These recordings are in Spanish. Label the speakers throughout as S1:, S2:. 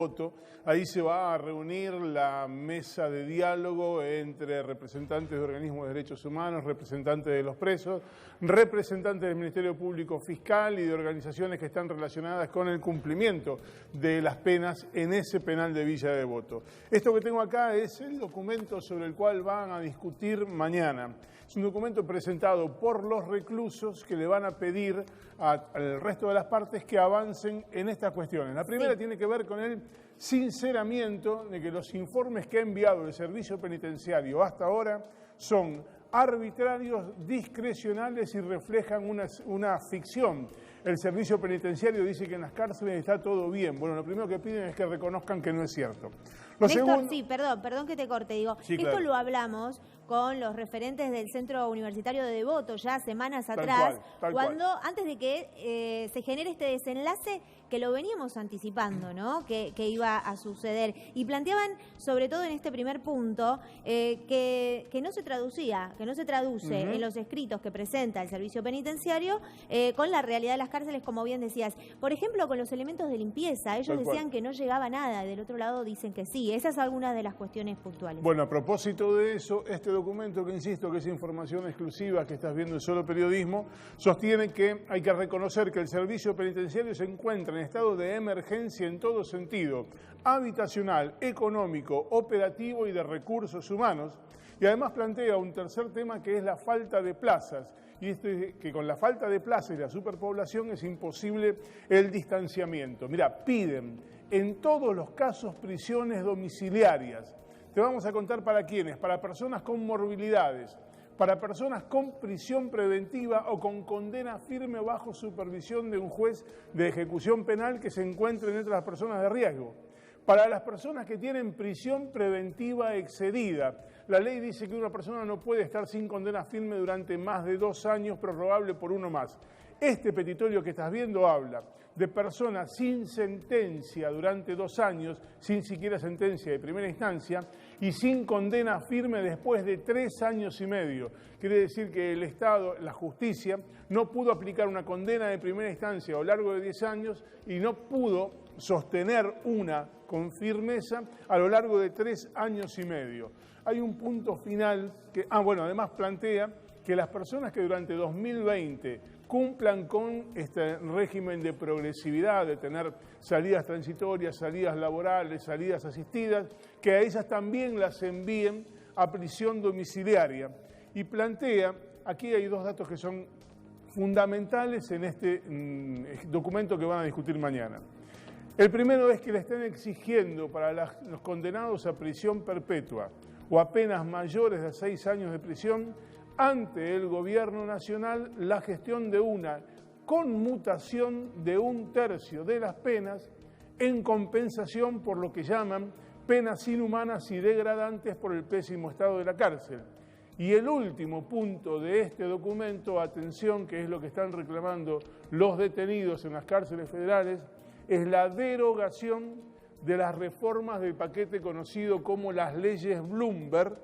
S1: Voto. Ahí se va a reunir la mesa de diálogo entre representantes de organismos de derechos humanos, representantes de los presos, representantes del Ministerio Público Fiscal y de organizaciones que están relacionadas con el cumplimiento de las penas en ese penal de Villa Devoto. Esto que tengo acá es el documento sobre el cual van a discutir mañana. Es un documento presentado por los reclusos que le van a pedir al resto de las partes que avancen en estas cuestiones. La primera tiene que ver con el sinceramiento de que los informes que ha enviado el Servicio Penitenciario hasta ahora son arbitrarios, discrecionales y reflejan una ficción. El Servicio Penitenciario dice que en las cárceles está todo bien. Bueno, lo primero que piden es que reconozcan que no es cierto.
S2: Néstor, sí, perdón que te corte. Digo,
S1: sí,
S2: esto
S1: claro.
S2: Lo hablamos con los referentes del Centro Universitario de Devoto ya semanas atrás, antes de que se genere este desenlace que lo veníamos anticipando, ¿no? Que iba a suceder. Y planteaban, sobre todo en este primer punto, que no se traducía, que no se traduce en los escritos que presenta el Servicio Penitenciario con la realidad de las cárceles, como bien decías. Por ejemplo, con los elementos de limpieza. Ellos decían que no llegaba nada, del otro lado dicen que sí. Esas son algunas de las cuestiones puntuales.
S1: Bueno, a propósito de eso, este documento que insisto que es información exclusiva que estás viendo en Solo Periodismo, sostiene que hay que reconocer que el Servicio Penitenciario se encuentra en estado de emergencia en todo sentido, habitacional, económico, operativo y de recursos humanos. Y además plantea un tercer tema que es la falta de plazas. Y que con la falta de plazas y la superpoblación es imposible el distanciamiento. Mira, piden en todos los casos prisiones domiciliarias. Te vamos a contar para quiénes, para personas con morbilidades, para personas con prisión preventiva o con condena firme bajo supervisión de un juez de ejecución penal que se encuentren entre las personas de riesgo. Para las personas que tienen prisión preventiva excedida, la ley dice que una persona no puede estar sin condena firme durante más de 2 años, prorrogable por 1 más. Este petitorio que estás viendo habla de personas sin sentencia durante 2 años, sin siquiera sentencia de primera instancia, y sin condena firme después de 3 años y medio. Quiere decir que el Estado, la justicia, no pudo aplicar una condena de primera instancia a lo largo de 10 años y no pudo sostener una con firmeza a lo largo de 3 años y medio. Hay un punto final que, además plantea que las personas que durante 2020 cumplan con este régimen de progresividad, de tener salidas transitorias, salidas laborales, salidas asistidas, que a ellas también las envíen a prisión domiciliaria. Y plantea, aquí hay 2 datos que son fundamentales en este documento que van a discutir mañana. El primero es que le están exigiendo para los condenados a prisión perpetua o a penas mayores de 6 años de prisión ante el Gobierno Nacional la gestión de una conmutación de 1/3 de las penas en compensación por lo que llaman penas inhumanas y degradantes por el pésimo estado de la cárcel. Y el último punto de este documento, atención, que es lo que están reclamando los detenidos en las cárceles federales, es la derogación de las reformas del paquete conocido como las leyes Bloomberg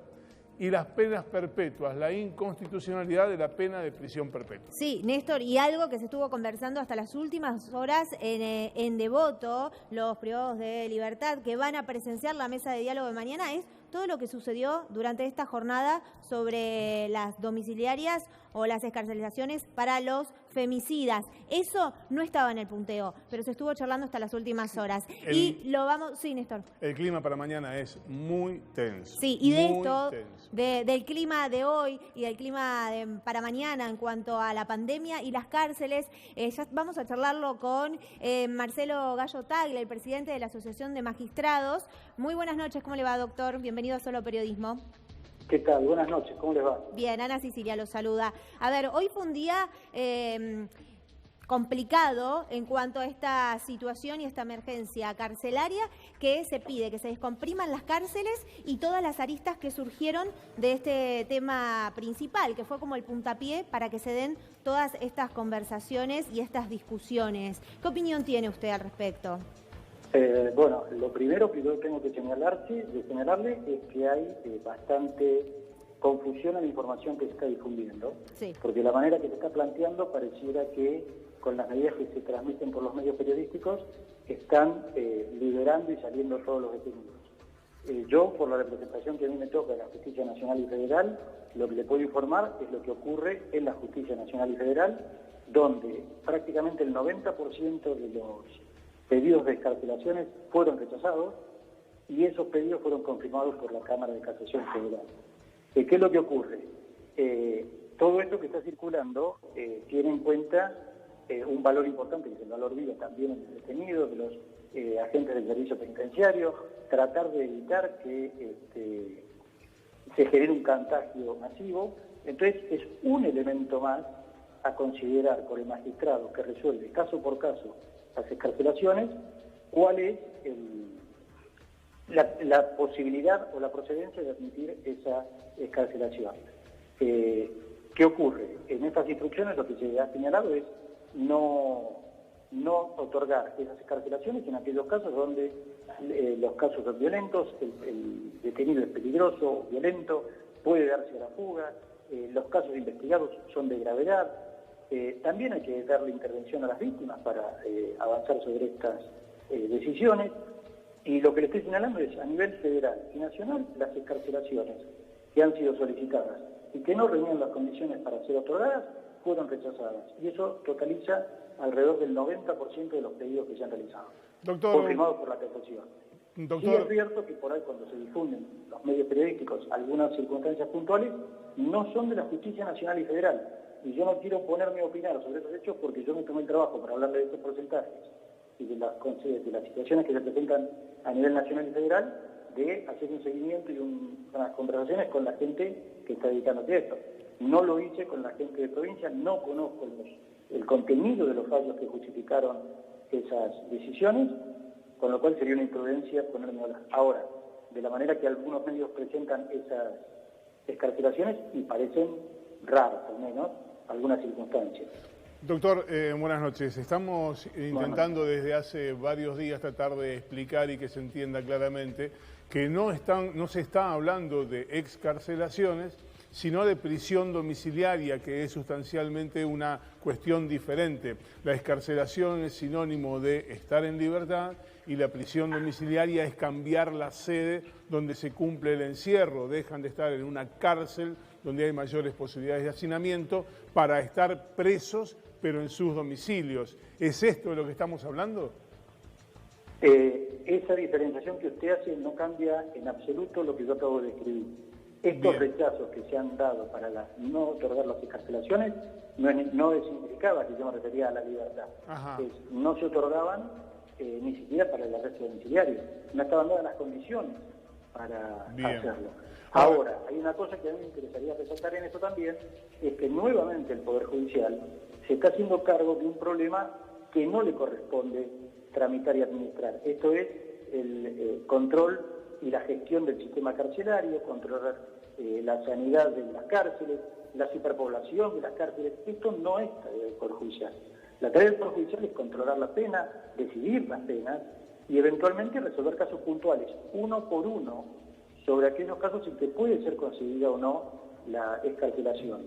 S1: y las penas perpetuas, la inconstitucionalidad de la pena de prisión perpetua.
S2: Sí, Néstor, y algo que se estuvo conversando hasta las últimas horas en Devoto, los privados de libertad que van a presenciar la mesa de diálogo de mañana, es todo lo que sucedió durante esta jornada sobre las domiciliarias o las excarcelizaciones para los femicidas. Eso no estaba en el punteo, pero se estuvo charlando hasta las últimas horas. Sí, Néstor.
S1: El clima para mañana es muy tenso.
S2: Sí, y de esto, del clima de hoy y del clima para mañana en cuanto a la pandemia y las cárceles, ya vamos a charlarlo con Marcelo Gallo Tagle, el presidente de la Asociación de Magistrados. Muy buenas noches, ¿cómo le va, doctor? Bienvenido a Solo Periodismo.
S3: ¿Qué tal? Buenas noches, ¿cómo les va?
S2: Bien, Ana Sicilia lo saluda. A ver, hoy fue un día complicado en cuanto a esta situación y esta emergencia carcelaria que se pide que se descompriman las cárceles y todas las aristas que surgieron de este tema principal, que fue como el puntapié para que se den todas estas conversaciones y estas discusiones. ¿Qué opinión tiene usted al respecto?
S3: Bueno, lo primero que yo tengo que señalarle es que hay bastante confusión en la información que se está difundiendo, porque la manera que se está planteando pareciera que con las medidas que se transmiten por los medios periodísticos están liberando y saliendo todos los detenidos. Yo, por la representación que a mí me toca de la Justicia Nacional y Federal, lo que le puedo informar es lo que ocurre en la Justicia Nacional y Federal, donde prácticamente el 90% de los pedidos de excarcelaciones fueron rechazados y esos pedidos fueron confirmados por la Cámara de Casación Federal. ¿Qué es lo que ocurre? Todo esto que está circulando tiene en cuenta un valor importante, que es el valor vida también de los detenidos, de los agentes del servicio penitenciario, tratar de evitar que se genere un contagio masivo. Entonces es un elemento más a considerar por el magistrado que resuelve caso por caso las excarcelaciones, cuál es la posibilidad o la procedencia de admitir esa excarcelación. ¿Qué ocurre? En estas instrucciones lo que se ha señalado es no otorgar esas excarcelaciones en aquellos casos donde los casos son violentos, el detenido es peligroso o violento, puede darse a la fuga, los casos investigados son de gravedad. También hay que darle intervención a las víctimas para avanzar sobre estas decisiones. Y lo que le estoy señalando es, a nivel federal y nacional, las excarcelaciones que han sido solicitadas y que no reunían las condiciones para ser otorgadas, fueron rechazadas. Y eso totaliza alrededor del 90% de los pedidos que se han realizado, confirmados por la Casación. Sí es cierto que por ahí cuando se difunden los medios periodísticos algunas circunstancias puntuales, no son de la Justicia Nacional y Federal. Y yo no quiero ponerme a opinar sobre estos hechos porque yo me tomé el trabajo para hablarle de estos porcentajes y de las situaciones que se presentan a nivel nacional y federal, de hacer un seguimiento y unas conversaciones con la gente que está dedicándose a esto. No lo hice con la gente de provincia, no conozco el contenido de los fallos que justificaron esas decisiones, con lo cual sería una imprudencia ponerme a hablar. Ahora, de la manera que algunos medios presentan esas excarcelaciones y parecen raras, al menos, algunas circunstancias.
S1: Doctor, buenas noches. Estamos intentando desde hace varios días tratar de explicar y que se entienda claramente que no se está hablando de excarcelaciones, sino de prisión domiciliaria, que es sustancialmente una cuestión diferente. La excarcelación es sinónimo de estar en libertad y la prisión domiciliaria es cambiar la sede donde se cumple el encierro. Dejan de estar en una cárcel donde hay mayores posibilidades de hacinamiento para estar presos, pero en sus domicilios. ¿Es esto de lo que estamos hablando?
S3: Esa diferenciación que usted hace no cambia en absoluto lo que yo acabo de describir. Estos rechazos que se han dado para no otorgar las excarcelaciones no significaba que yo me refería a la libertad. No se otorgaban ni siquiera para el arresto domiciliario. No estaban dadas las condiciones para hacerlo. Ahora, hay una cosa que a mí me interesaría resaltar en esto también, es que nuevamente el Poder Judicial se está haciendo cargo de un problema que no le corresponde tramitar y administrar. Esto es el control y la gestión del sistema carcelario, controlar la sanidad de las cárceles, la superpoblación de las cárceles. Esto no es tarea del Poder Judicial. La tarea del Poder Judicial es controlar la pena, decidir las penas y eventualmente resolver casos puntuales, uno por uno, sobre aquellos casos en que puede ser concedida o no la excarcelación.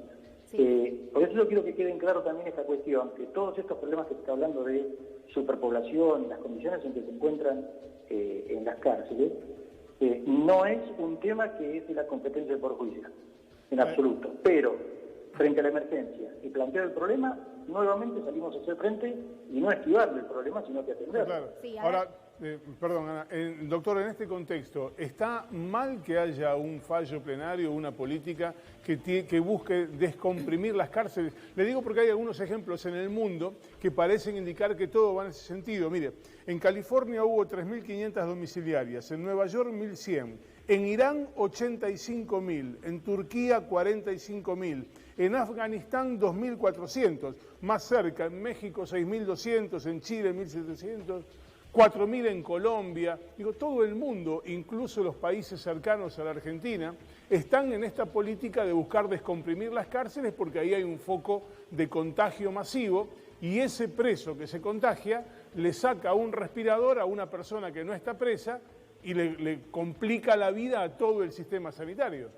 S3: Sí. Por eso yo quiero que quede en claro también esta cuestión, que todos estos problemas que se está hablando de superpoblación y las condiciones en que se encuentran en las cárceles, no es un tema que es de la competencia del Poder Judicial, en absoluto. Pero, frente a la emergencia y plantear el problema, nuevamente salimos a hacer frente y no esquivarle el problema, sino que atenderlo.
S1: Claro. Sí, ahora, perdón, Ana, doctor, en este contexto, ¿está mal que haya un fallo plenario, una política que busque descomprimir las cárceles? Le digo porque hay algunos ejemplos en el mundo que parecen indicar que todo va en ese sentido. Mire, en California hubo 3.500 domiciliarias, en Nueva York 1.100, en Irán 85.000, en Turquía 45.000, en Afganistán 2.400, más cerca, en México 6.200, en Chile 1.700, 4.000 en Colombia. Digo, todo el mundo, incluso los países cercanos a la Argentina, están en esta política de buscar descomprimir las cárceles porque ahí hay un foco de contagio masivo y ese preso que se contagia le saca un respirador a una persona que no está presa y le complica la vida a todo el sistema sanitario.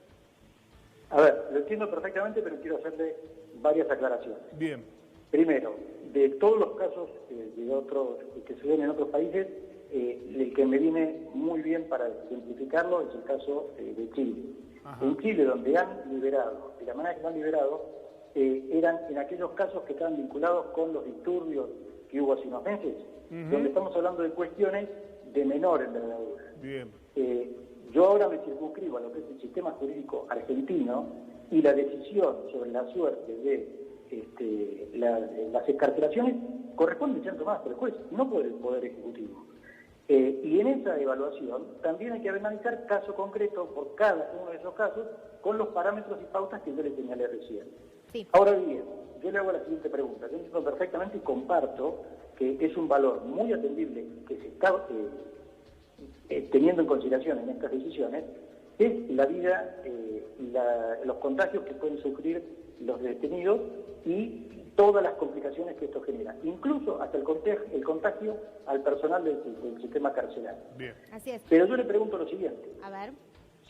S3: A ver, lo entiendo perfectamente, pero quiero hacerle varias aclaraciones.
S1: Bien.
S3: Primero, de todos los casos de otros que se ven en otros países, el que me viene muy bien para simplificarlo es el caso de Chile. Ajá. En Chile, donde han liberado, de la manera que lo han liberado, eran en aquellos casos que estaban vinculados con los disturbios que hubo hace unos meses, donde estamos hablando de cuestiones de menor envergadura. Bien. Yo ahora me circunscribo a lo que es el sistema jurídico argentino y la decisión sobre la suerte de las excarcelaciones corresponde tanto más por el juez, no por el Poder Ejecutivo. Y en esa evaluación también hay que analizar caso concreto por cada uno de esos casos con los parámetros y pautas que yo le señalé recién. Sí. Ahora bien, yo le hago la siguiente pregunta. Yo entiendo perfectamente y comparto que es un valor muy atendible que se está teniendo en consideración en estas decisiones, es la vida y los contagios que pueden sufrir los detenidos y todas las complicaciones que esto genera, incluso hasta el contagio al personal del sistema carcelario. Bien. Así es. Pero yo le pregunto lo siguiente. A ver.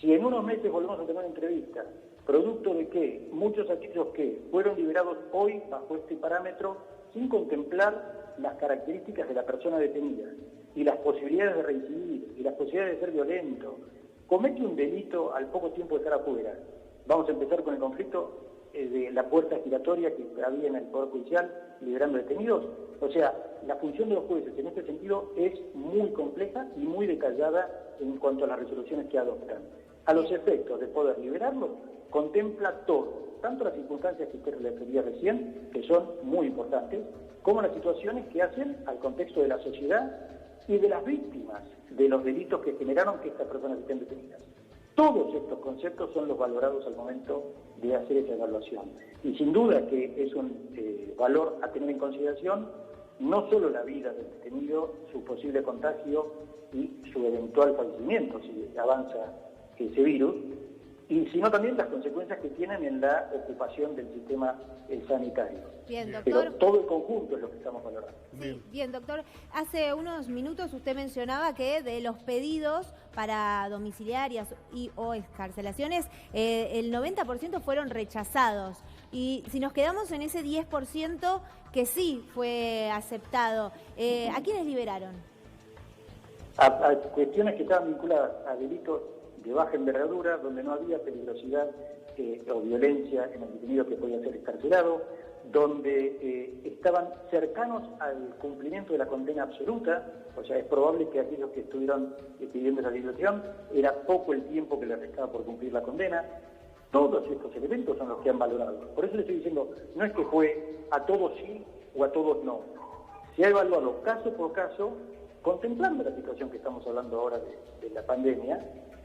S3: Si en unos meses volvemos a tener entrevistas, producto de que muchos de aquellos que fueron liberados hoy bajo este parámetro, sin contemplar las características de la persona detenida y las posibilidades de reincidir y las posibilidades de ser violento, comete un delito al poco tiempo de estar afuera. Vamos a empezar con el conflicto de la puerta giratoria que había en el Poder Judicial, liberando detenidos. O sea, la función de los jueces en este sentido es muy compleja y muy detallada en cuanto a las resoluciones que adoptan. A los efectos de poder liberarlos, contempla todo, tanto las circunstancias que usted refería recién, que son muy importantes, como las situaciones que hacen al contexto de la sociedad y de las víctimas de los delitos que generaron que estas personas estén detenidas. Todos estos conceptos son los valorados al momento de hacer esa evaluación. Y sin duda que es un valor a tener en consideración no solo la vida del detenido, su posible contagio y su eventual fallecimiento si avanza ese virus, sino también las consecuencias que tienen en la ocupación del sistema sanitario. Bien, doctor. Pero todo el conjunto es lo que estamos valorando.
S2: Sí, bien, doctor. Hace unos minutos usted mencionaba que de los pedidos para domiciliarias o excarcelaciones, el 90% fueron rechazados. Y si nos quedamos en ese 10% que sí fue aceptado, ¿a quiénes liberaron?
S3: A cuestiones que estaban vinculadas a delitos de baja envergadura, donde no había peligrosidad o violencia en el detenido que podía ser excarcelado, donde estaban cercanos al cumplimiento de la condena absoluta. O sea, es probable que aquellos que estuvieron pidiendo esa liberación era poco el tiempo que les restaba por cumplir la condena. Todos estos elementos son los que han valorado. Por eso le estoy diciendo, no es que fue a todos sí o a todos no. Se ha evaluado caso por caso, contemplando la situación que estamos hablando ahora de la pandemia,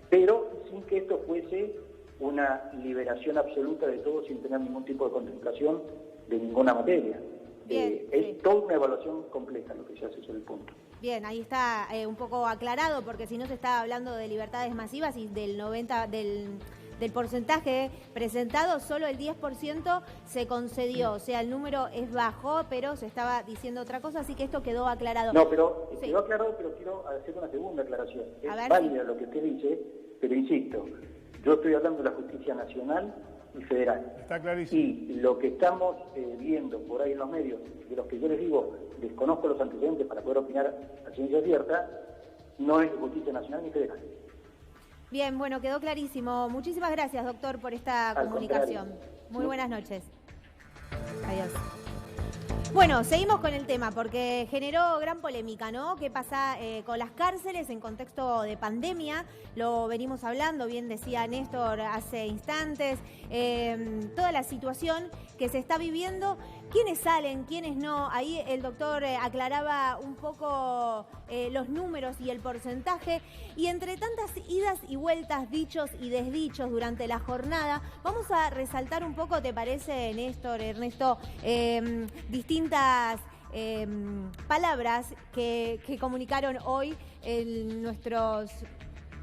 S3: pero sin que esto fuese una liberación absoluta de todo sin tener ningún tipo de contemplación de ninguna materia. Es toda una evaluación compleja lo que se hace sobre el punto.
S2: Bien, ahí está un poco aclarado, porque si no se está hablando de libertades masivas y del 90% del porcentaje presentado, solo el 10% se concedió. O sea, el número es bajo, pero se estaba diciendo otra cosa, así que esto quedó aclarado.
S3: No, pero quedó aclarado, pero quiero hacer una segunda aclaración. Es válida lo que usted dice, pero insisto, yo estoy hablando de la justicia nacional y federal. Está clarísimo. Y lo que estamos viendo por ahí en los medios, de los que yo les digo, desconozco los antecedentes para poder opinar a ciencia cierta, no es de justicia nacional ni federal.
S2: Bien, bueno, quedó clarísimo. Muchísimas gracias, doctor, por esta comunicación. Muy buenas noches. Adiós. Bueno, seguimos con el tema porque generó gran polémica, ¿no? ¿Qué pasa con las cárceles en contexto de pandemia? Lo venimos hablando, bien decía Néstor hace instantes, toda la situación que se está viviendo, quiénes salen, quiénes no. Ahí el doctor aclaraba un poco los números y el porcentaje, y entre tantas idas y vueltas, dichos y desdichos durante la jornada, vamos a resaltar un poco, ¿te parece, Néstor, Ernesto, distintas palabras que comunicaron hoy nuestros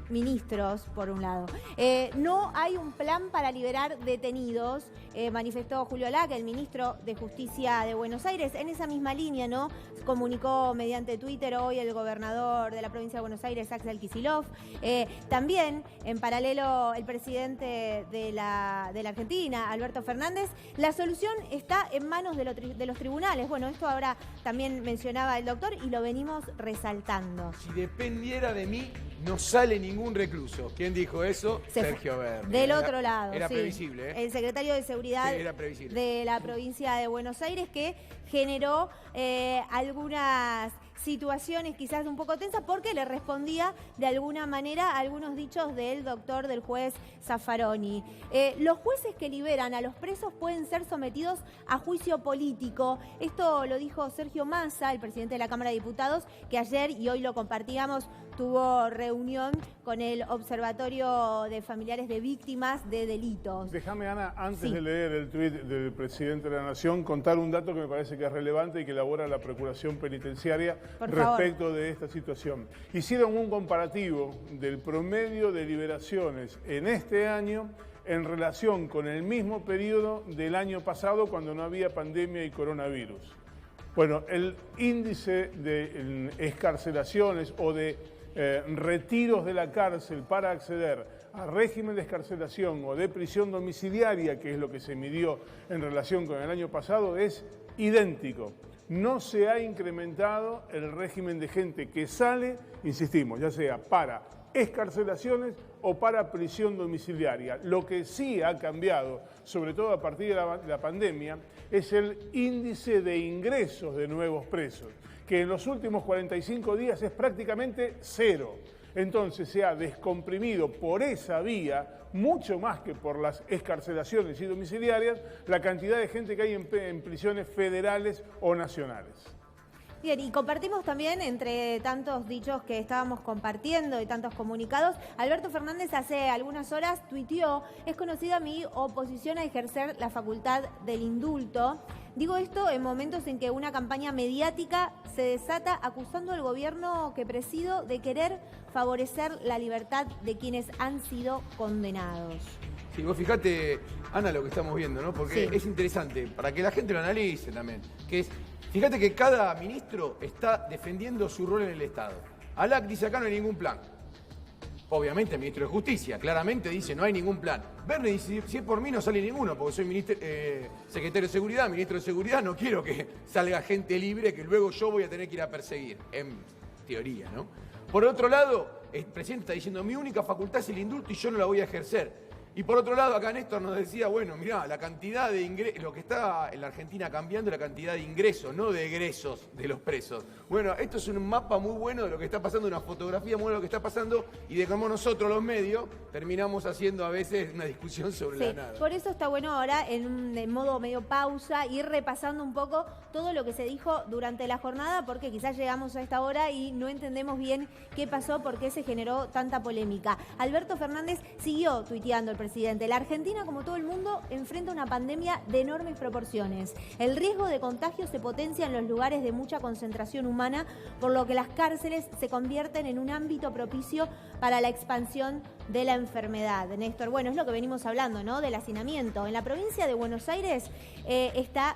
S2: ministros, por un lado. No hay un plan para liberar detenidos, manifestó Julio Laca, el ministro de Justicia de Buenos Aires. En esa misma línea, ¿no?, comunicó mediante Twitter hoy el gobernador de la provincia de Buenos Aires, Axel Kicillof. También, en paralelo, el presidente de la Argentina, Alberto Fernández. La solución está en manos de los tribunales. Bueno, esto ahora también mencionaba el doctor y lo venimos resaltando.
S4: Si dependiera de mí, no sale ningún recluso. ¿Quién dijo eso? Sergio Berni.
S2: Del otro lado,
S4: Era
S2: sí,
S4: previsible, ¿eh?
S2: El secretario de Seguridad de la provincia de Buenos Aires, que generó algunas situaciones quizás un poco tensas porque le respondía de alguna manera a algunos dichos del doctor, del juez Zaffaroni. Los jueces que liberan a los presos pueden ser sometidos a juicio político. Esto lo dijo Sergio Massa, el presidente de la Cámara de Diputados, que ayer, y hoy lo compartíamos, tuvo reunión con el Observatorio de Familiares de Víctimas de Delitos.
S1: Déjame, Ana, antes de leer el tuit del presidente de la Nación, contar un dato que me parece que es relevante y que elabora la Procuración Penitenciaria respecto de esta situación. Hicieron un comparativo del promedio de liberaciones en este año en relación con el mismo periodo del año pasado, cuando no había pandemia y coronavirus. Bueno, el índice de excarcelaciones o de retiros de la cárcel para acceder a régimen de excarcelación o de prisión domiciliaria, que es lo que se midió en relación con el año pasado, es idéntico. No se ha incrementado el régimen de gente que sale, insistimos, ya sea para excarcelaciones o para prisión domiciliaria. Lo que sí ha cambiado, sobre todo a partir de la pandemia, es el índice de ingresos de nuevos presos, que en los últimos 45 días es prácticamente cero. Entonces se ha descomprimido por esa vía, mucho más que por las excarcelaciones y domiciliarias, la cantidad de gente que hay en prisiones federales o nacionales.
S2: Bien, y compartimos también, entre tantos dichos que estábamos compartiendo y tantos comunicados, Alberto Fernández hace algunas horas tuiteó: es conocida mi oposición a ejercer la facultad del indulto. Digo esto en momentos en que una campaña mediática se desata acusando al gobierno que presido de querer favorecer la libertad de quienes han sido condenados.
S4: Sí, vos fijate, Ana, lo que estamos viendo, ¿no? Porque es interesante, para que la gente lo analice también, que es, fíjate que cada ministro está defendiendo su rol en el Estado. Alac dice: acá no hay ningún plan. Obviamente el ministro de Justicia claramente dice: no hay ningún plan. Berni dice: si es por mí no sale ninguno, porque soy secretario de Seguridad, ministro de Seguridad, no quiero que salga gente libre que luego yo voy a tener que ir a perseguir, en teoría, ¿no? Por otro lado, el presidente está diciendo: mi única facultad es el indulto y yo no la voy a ejercer. Y por otro lado, acá Néstor nos decía: bueno, mirá, la cantidad de ingresos, lo que está en la Argentina cambiando es la cantidad de ingresos, no de egresos de los presos. Bueno, esto es un mapa muy bueno de lo que está pasando, una fotografía muy buena de lo que está pasando y de cómo nosotros, los medios, terminamos haciendo a veces una discusión sobre la nada.
S2: Por eso está bueno ahora, en modo medio pausa, ir repasando un poco todo lo que se dijo durante la jornada, porque quizás llegamos a esta hora y no entendemos bien qué pasó, por qué se generó tanta polémica. Alberto Fernández siguió tuiteando el presidente: la Argentina, como todo el mundo, enfrenta una pandemia de enormes proporciones. El riesgo de contagio se potencia en los lugares de mucha concentración humana, por lo que las cárceles se convierten en un ámbito propicio para la expansión de la enfermedad. Néstor, bueno, es lo que venimos hablando, ¿no?, del hacinamiento. En la provincia de Buenos Aires está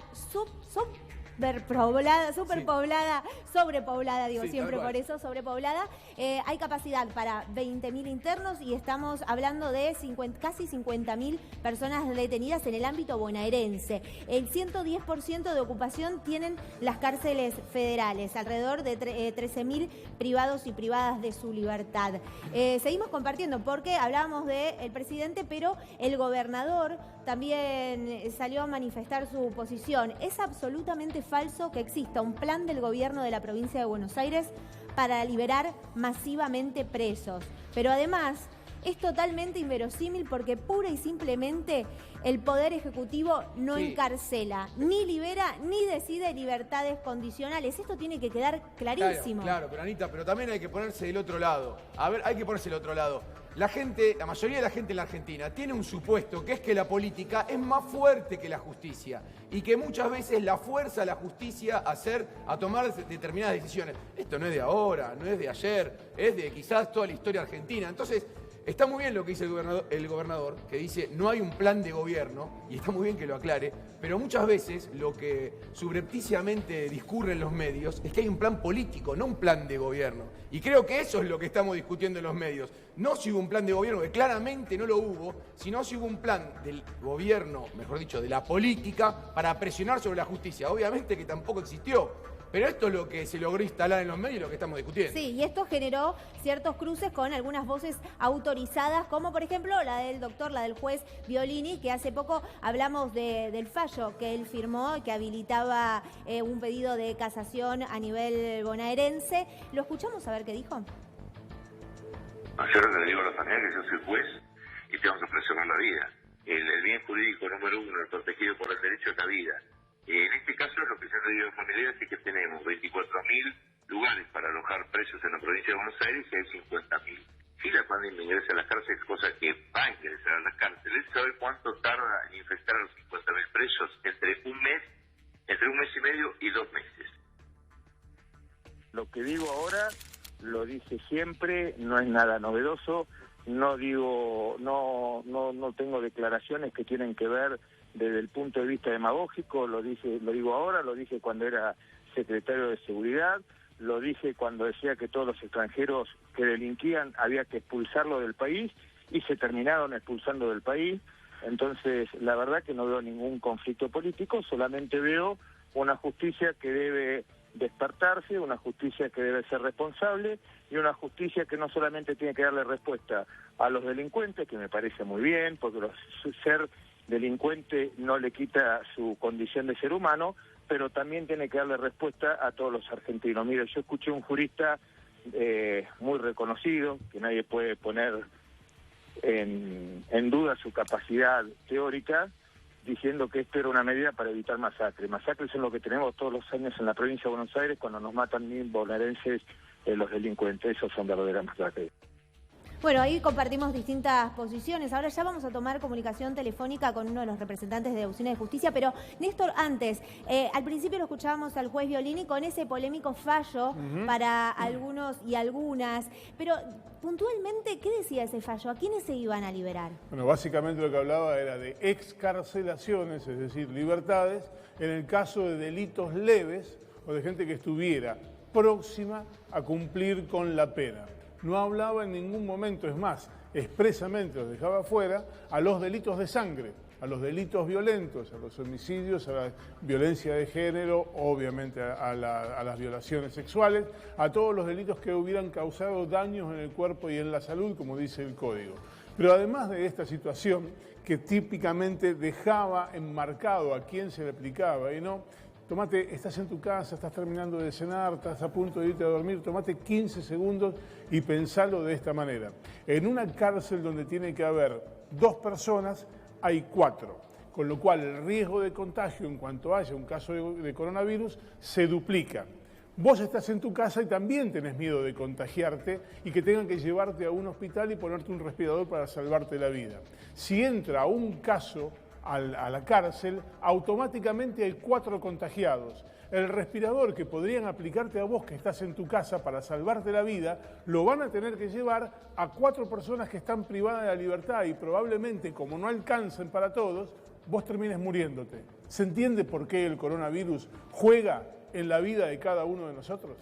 S2: sobrepoblada, digo, sí, siempre por eso, sobrepoblada. Hay capacidad para 20.000 internos y estamos hablando de casi 50.000 personas detenidas en el ámbito bonaerense. El 110% de ocupación tienen las cárceles federales, alrededor de 13.000 privados y privadas de su libertad. Seguimos compartiendo porque hablábamos del presidente, pero el gobernador también salió a manifestar su posición. Es absolutamente falso que exista un plan del gobierno de la provincia de Buenos Aires para liberar masivamente presos. Pero además es totalmente inverosímil porque pura y simplemente el Poder Ejecutivo no encarcela, ni libera, ni decide libertades condicionales. Esto tiene que quedar clarísimo.
S4: Claro, pero Anita, pero también hay que ponerse del otro lado. A ver, hay que ponerse del otro lado. La mayoría de la gente en la Argentina tiene un supuesto, que es que la política es más fuerte que la justicia y que muchas veces la fuerza a la justicia a tomar determinadas decisiones. Esto no es de ahora, no es de ayer, es de quizás toda la historia argentina. Entonces, está muy bien lo que dice el gobernador, que dice no hay un plan de gobierno, y está muy bien que lo aclare, pero muchas veces lo que subrepticiamente discurre en los medios es que hay un plan político, no un plan de gobierno. Y creo que eso es lo que estamos discutiendo en los medios. No si hubo un plan de gobierno, que claramente no lo hubo, sino si hubo un plan del gobierno, mejor dicho, de la política, para presionar sobre la justicia. Obviamente que tampoco existió. Pero esto es lo que se logró instalar en los medios y lo que estamos discutiendo.
S2: Sí, y esto generó ciertos cruces con algunas voces autorizadas, como por ejemplo la del doctor, la del juez Violini, que hace poco hablamos del fallo que él firmó, que habilitaba un pedido de casación a nivel bonaerense. ¿Lo escuchamos a ver qué dijo?
S5: Yo le digo a la familia que yo soy juez y tengo que preservar la vida. El bien jurídico número uno, el protegido por el derecho es la vida. En este caso, lo que yo le digo a la familia es que tenemos 24.000 lugares para alojar presos en la provincia de Buenos Aires y hay 50.000. Si la pandemia ingresa a las cárceles, cosa que va a ingresar a las cárceles, ¿sabe cuánto tarda en infectar a los 50.000 presos? Entre un mes y medio y 2 meses.
S6: Lo que digo ahora lo dije siempre, no es nada novedoso. No tengo declaraciones que tienen que ver desde el punto de vista demagógico. Lo digo ahora, lo dije cuando era secretario de Seguridad, lo dije cuando decía que todos los extranjeros que delinquían había que expulsarlo del país y se terminaron expulsando del país. Entonces, la verdad que no veo ningún conflicto político, solamente veo una justicia que debe despertarse, una justicia que debe ser responsable y una justicia que no solamente tiene que darle respuesta a los delincuentes, que me parece muy bien, porque ser delincuente no le quita su condición de ser humano, pero también tiene que darle respuesta a todos los argentinos. Mire, yo escuché un jurista muy reconocido, que nadie puede poner en duda su capacidad teórica, diciendo que esto era una medida para evitar masacres. Masacres son lo que tenemos todos los años en la provincia de Buenos Aires cuando nos matan 1.000 bonaerenses los delincuentes. Esos son verdaderas masacres.
S2: Bueno, ahí compartimos distintas posiciones. Ahora ya vamos a tomar comunicación telefónica con uno de los representantes de Usina de Justicia, pero Néstor, antes, al principio lo escuchábamos al juez Violini con ese polémico fallo para algunos y algunas, pero puntualmente, ¿qué decía ese fallo? ¿A quiénes se iban a liberar?
S1: Bueno, básicamente lo que hablaba era de excarcelaciones, es decir, libertades, en el caso de delitos leves o de gente que estuviera próxima a cumplir con la pena. No hablaba en ningún momento, es más, expresamente los dejaba fuera a los delitos de sangre, a los delitos violentos, a los homicidios, a la violencia de género, obviamente a las violaciones sexuales, a todos los delitos que hubieran causado daños en el cuerpo y en la salud, como dice el Código. Pero además de esta situación, que típicamente dejaba enmarcado a quién se le aplicaba y no, tomate, estás en tu casa, estás terminando de cenar, estás a punto de irte a dormir, tomate 15 segundos y pensalo de esta manera. En una cárcel donde tiene que haber 2 personas, hay 4, con lo cual el riesgo de contagio en cuanto haya un caso de coronavirus se duplica. Vos estás en tu casa y también tenés miedo de contagiarte y que tengan que llevarte a un hospital y ponerte un respirador para salvarte la vida. Si entra un caso a la cárcel, automáticamente hay 4 contagiados. El respirador que podrían aplicarte a vos que estás en tu casa para salvarte la vida, lo van a tener que llevar a 4 personas que están privadas de la libertad y probablemente, como no alcancen para todos, vos termines muriéndote. ¿Se entiende por qué el coronavirus juega en la vida de cada uno de nosotros?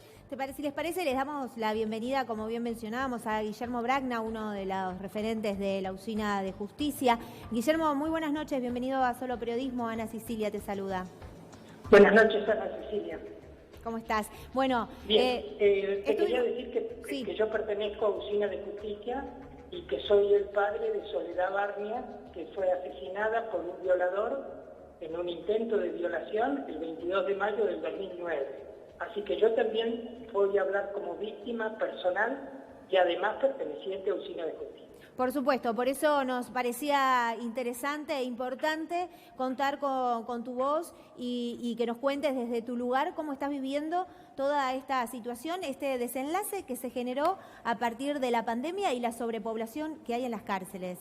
S2: Si les parece, les damos la bienvenida, como bien mencionábamos, a Guillermo Bragna, uno de los referentes de la Usina de Justicia. Guillermo, muy buenas noches, bienvenido a Solo Periodismo. Ana Cecilia te saluda.
S7: Buenas noches, Ana Cecilia.
S2: ¿Cómo estás? Bueno,
S7: bien, te quería decir que yo pertenezco a Usina de Justicia y que soy el padre de Soledad Barnia, que fue asesinada por un violador en un intento de violación el 22 de mayo del 2009. Así que yo también voy a hablar como víctima personal y además perteneciente a Usina de Justicia.
S2: Por supuesto, por eso nos parecía interesante e importante contar con tu voz y que nos cuentes desde tu lugar cómo estás viviendo toda esta situación, este desenlace que se generó a partir de la pandemia y la sobrepoblación que hay en las cárceles.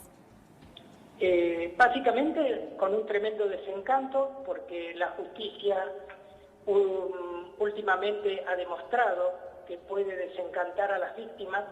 S7: Básicamente con un tremendo desencanto, porque la justicia últimamente ha demostrado que puede desencantar a las víctimas.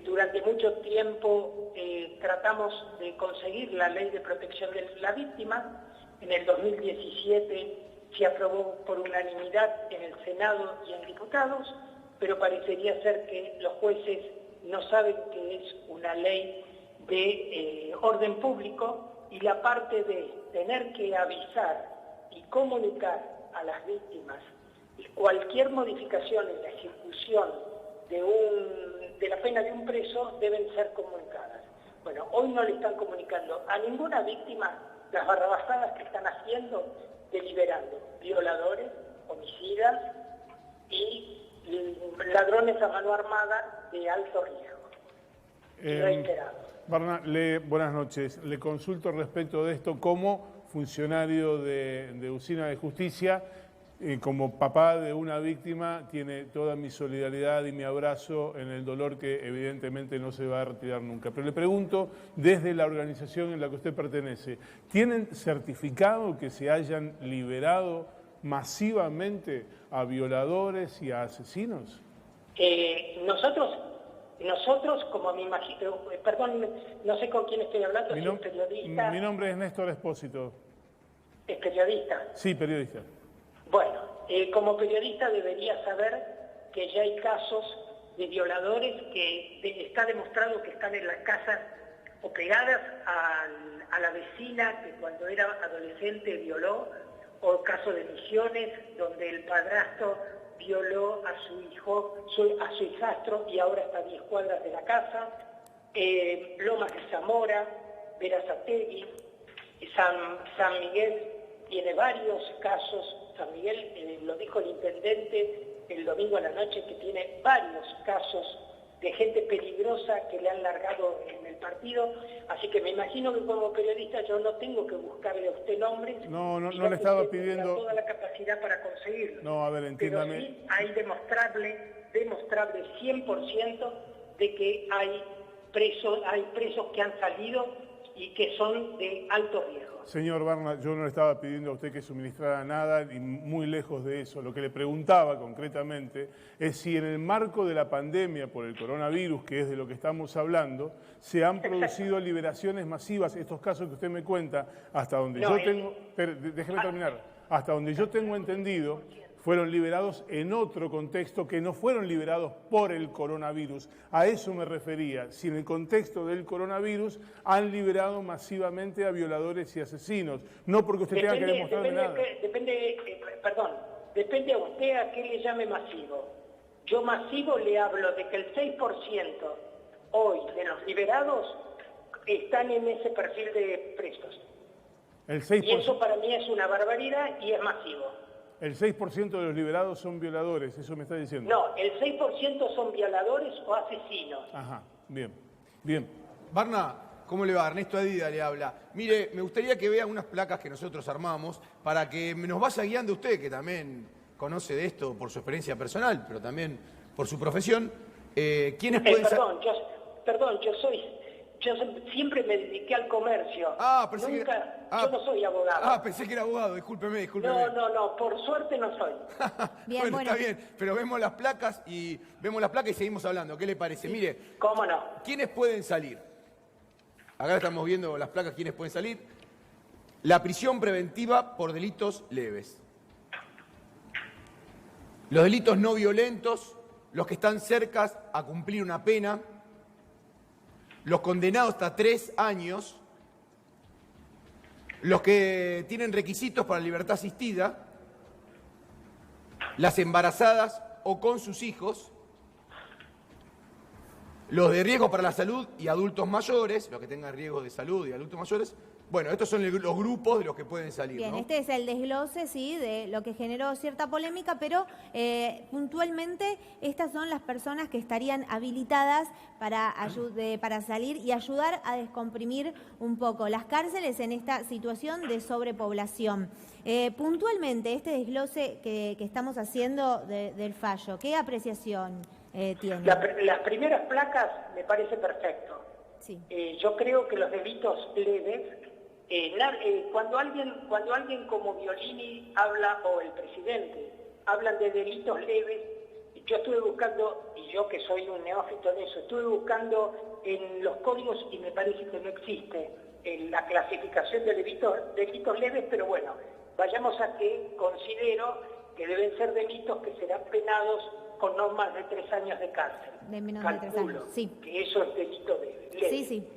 S7: Durante mucho tiempo tratamos de conseguir la ley de protección de la víctima. En el 2017 se aprobó por unanimidad en el Senado y en diputados, pero parecería ser que los jueces no saben que es una ley de orden público, y la parte de tener que avisar y comunicar a las víctimas cualquier modificación en la ejecución de la pena de un preso deben ser comunicadas. Bueno, hoy no le están comunicando a ninguna víctima las barrabasadas que están haciendo, deliberando violadores, homicidas y ladrones a mano armada de alto riesgo. Reiterado.
S1: Barna, buenas noches. Le consulto respecto de esto como funcionario de Usina de Justicia. Como papá de una víctima, tiene toda mi solidaridad y mi abrazo en el dolor que evidentemente no se va a retirar nunca. Pero le pregunto, desde la organización en la que usted pertenece, ¿tienen certificado que se hayan liberado masivamente a violadores y a asesinos?
S7: Nosotros, como me imagino, perdón, no sé con quién estoy hablando, soy periodista.
S1: Mi nombre es Néstor Espósito.
S7: ¿Es periodista?
S1: Sí, periodista.
S7: Bueno, como periodista debería saber que ya hay casos de violadores que está demostrado que están en las casas o pegadas a la vecina que cuando era adolescente violó, o caso de Misiones, donde el padrastro violó a su hijo, a su hijastro, y ahora está a 10 cuadras de la casa. Lomas de Zamora, Berazategui, San Miguel tiene varios casos. San Miguel, lo dijo el intendente el domingo a la noche, que tiene varios casos de gente peligrosa que le han largado en el partido. Así que me imagino que como periodista yo no tengo que buscarle a usted nombres.
S1: No le estaba pidiendo
S7: toda la capacidad para conseguirlo.
S1: No, a ver, entiéndame.
S7: Pero sí hay demostrable 100% de que hay presos que han salido y que son de alto riesgo.
S1: Señor Barna, yo no le estaba pidiendo a usted que suministrara nada, y muy lejos de eso. Lo que le preguntaba concretamente es si en el marco de la pandemia por el coronavirus, que es de lo que estamos hablando, se han producido liberaciones masivas. Estos casos que usted me cuenta, hasta donde déjeme terminar, hasta donde yo tengo entendido, fueron liberados en otro contexto, que no fueron liberados por el coronavirus. A eso me refería, si en el contexto del coronavirus han liberado masivamente a violadores y asesinos, no porque usted tenga que demostrarme nada.
S7: Depende a usted a qué le llame masivo. Yo masivo le hablo de que el 6% hoy de los liberados están en ese perfil de presos.
S1: El 6%.
S7: Y eso para mí es una barbaridad y es masivo.
S1: El 6% de los liberados son violadores, eso me está diciendo.
S7: No, el 6% son violadores o asesinos.
S1: Ajá, bien.
S4: Barna, ¿cómo le va? Ernesto Adida le habla. Mire, me gustaría que vea unas placas que nosotros armamos para que nos vaya guiando usted, que también conoce de esto por su experiencia personal, pero también por su profesión. ¿Quiénes pueden ser?
S7: Yo siempre me dediqué al comercio. Yo no soy abogado.
S4: Pensé que era abogado, discúlpeme.
S7: No, por suerte no soy.
S2: Bien,
S4: bueno, está bien, pero vemos las placas y seguimos hablando. ¿Qué le parece? Sí. Mire,
S7: ¿cómo no?
S4: ¿Quiénes pueden salir? Acá estamos viendo las placas, ¿quiénes pueden salir? La prisión preventiva por delitos leves. Los delitos no violentos, los que están cerca a cumplir una pena, los condenados hasta 3 años, los que tienen requisitos para libertad asistida, las embarazadas o con sus hijos, Los de riesgo para la salud y adultos mayores, los que tengan riesgo de salud y adultos mayores, bueno, estos son los grupos de los que pueden salir.
S2: Bien,
S4: ¿no?
S2: este es el desglose, sí, de lo que generó cierta polémica, pero puntualmente estas son las personas que estarían habilitadas para salir y ayudar a descomprimir un poco las cárceles en esta situación de sobrepoblación. Puntualmente, este desglose que estamos haciendo del fallo, ¿qué apreciación tiene?
S7: Las primeras placas me parece perfecto.
S2: Sí.
S7: Yo creo que los delitos leves, cuando alguien como Violini habla, o el presidente, hablan de delitos leves, yo estuve buscando, y yo que soy un neófito en eso, estuve buscando en los códigos y me parece que no existe en la clasificación de delitos leves, pero bueno, vayamos a que considero que deben ser delitos que serán penados con no más de 3 años de cárcel.
S2: De menos de 3 años, sí.
S7: Que eso es delito leve.
S2: Sí, sí.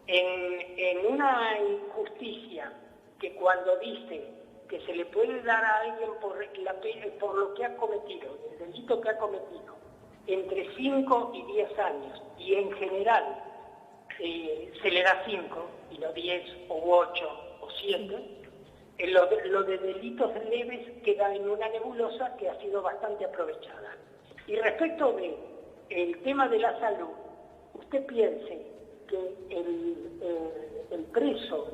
S7: En una injusticia que cuando dice que se le puede dar a alguien por lo que ha cometido, el delito que ha cometido, entre 5 y 10 años, y en general se le da 5, y no 10, o 8, o 7, lo de delitos leves queda en una nebulosa que ha sido bastante aprovechada. Y respecto del tema de la salud, usted piense que el preso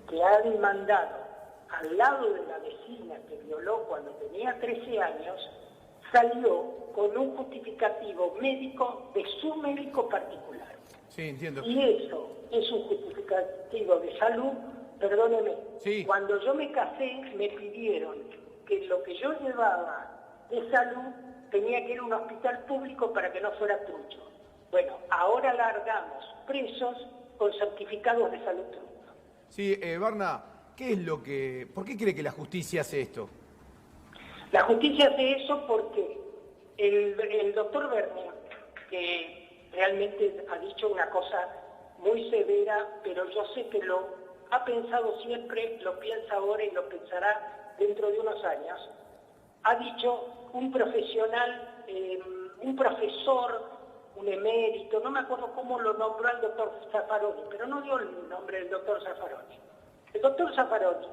S7: que ha demandado al lado de la vecina que violó cuando tenía 13 años, salió con un justificativo médico de su médico particular.
S4: Sí, entiendo.
S7: Y eso es un justificativo de salud, perdóneme.
S4: Sí.
S7: Cuando yo me casé, me pidieron que lo que yo llevaba de salud tenía que ir a un hospital público para que no fuera trucho. Bueno, ahora largamos presos con certificados de salud trucho.
S4: Sí, Barna, ¿por qué cree que la justicia hace esto?
S7: La justicia hace eso porque el doctor Berni, que realmente ha dicho una cosa muy severa, pero yo sé que lo ha pensado siempre, lo piensa ahora y lo pensará dentro de unos años, ha dicho un profesional, un profesor, un emérito, no me acuerdo cómo lo nombró el doctor Zaffaroni, pero no dio el nombre del doctor Zaffaroni. El doctor Zaffaroni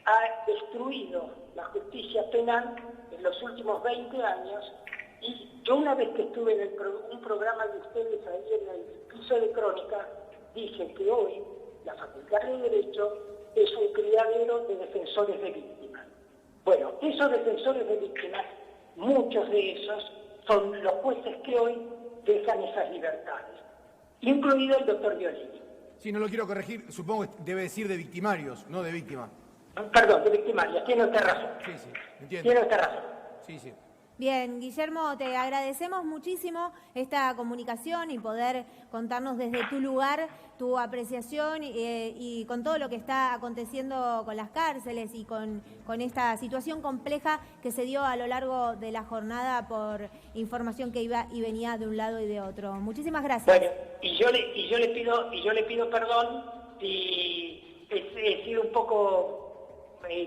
S7: ha destruido la justicia penal en los últimos 20 años, y yo una vez que estuve en un programa de ustedes ahí en el piso de Crónica, dije que hoy la Facultad de Derecho es un criadero de defensores de víctimas. Bueno, esos defensores de víctimas, muchos de esos son los jueces que hoy dejan esas libertades, incluido el doctor Violini.
S4: Sí, no lo quiero corregir, supongo que debe decir de victimarios, no de víctimas.
S7: Perdón, de victimarios, tiene usted razón.
S4: Sí, entiendo.
S7: Tiene usted razón.
S4: Sí.
S2: Bien, Guillermo, te agradecemos muchísimo esta comunicación y poder contarnos desde tu lugar tu apreciación y con todo lo que está aconteciendo con las cárceles y con esta situación compleja que se dio a lo largo de la jornada por información que iba y venía de un lado y de otro. Muchísimas gracias.
S7: Bueno, y yo le pido perdón si he sido un poco